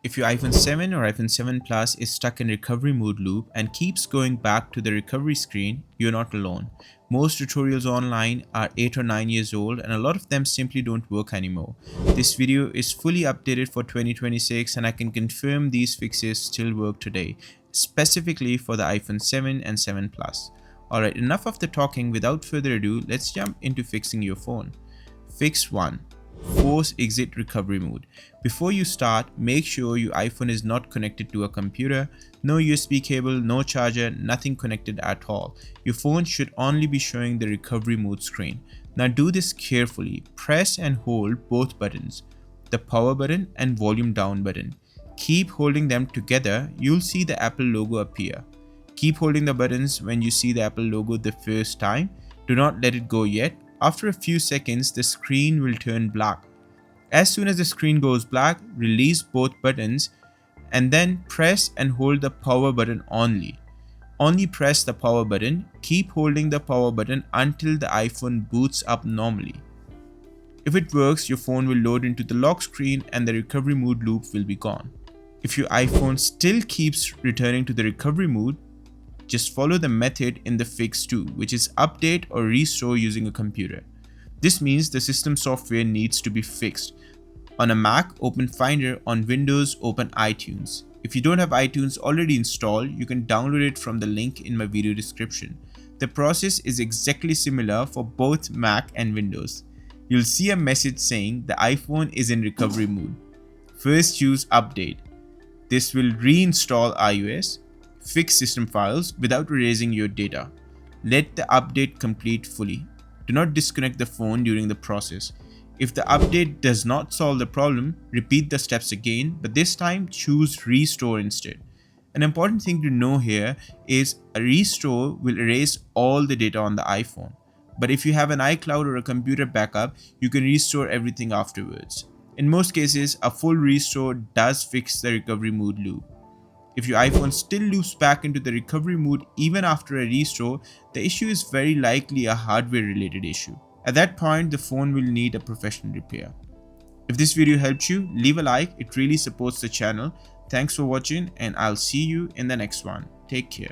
If your iPhone 7 or iPhone 7 Plus is stuck in recovery mode loop and keeps going back to the recovery screen, you're not alone. Most tutorials online are 8 or 9 years old and a lot of them simply don't work anymore. This video is fully updated for 2026 and I can confirm these fixes still work today, specifically for the iPhone 7 and 7 Plus. Alright, enough of the talking. Without further ado, let's jump into fixing your phone. Fix 1. Force exit recovery mode. Before you start, make sure your iPhone is not connected to a computer. No USB cable, no charger, nothing connected at all. Your phone should only be showing the recovery mode screen. Now do this carefully. Press and hold both buttons, the power button and volume down button. Keep holding them together. You'll see the Apple logo appear. Keep holding the buttons when you see the Apple logo the first time. Do not let it go yet. After a few seconds, the screen will turn black. As soon as the screen goes black, release both buttons and then press and hold the power button only. Only press the power button. Keep holding the power button until the iPhone boots up normally. If it works, your phone will load into the lock screen and the recovery mode loop will be gone. If your iPhone still keeps returning to the recovery mode, just follow the method in the fix 2, which is update or restore using a computer. This means the system software needs to be fixed. On a Mac, open Finder. On Windows, open iTunes. If you don't have iTunes already installed, you can download it from the link in my video description. The process is exactly similar for both Mac and Windows. You'll see a message saying the iPhone is in recovery mode. First choose update. This will reinstall iOS. Fix system files without erasing your data. Let the update complete fully. Do not disconnect the phone during the process. If the update does not solve the problem, repeat the steps again, but this time choose restore instead. An important thing to know here is a restore will erase all the data on the iPhone. But if you have an iCloud or a computer backup, you can restore everything afterwards. In most cases, a full restore does fix the recovery mode loop. If your iPhone still loops back into the recovery mode even after a restore, the issue is very likely a hardware related issue. At that point, the phone will need a professional repair. If this video helped you, leave a like, it really supports the channel. Thanks for watching and I'll see you in the next one. Take care.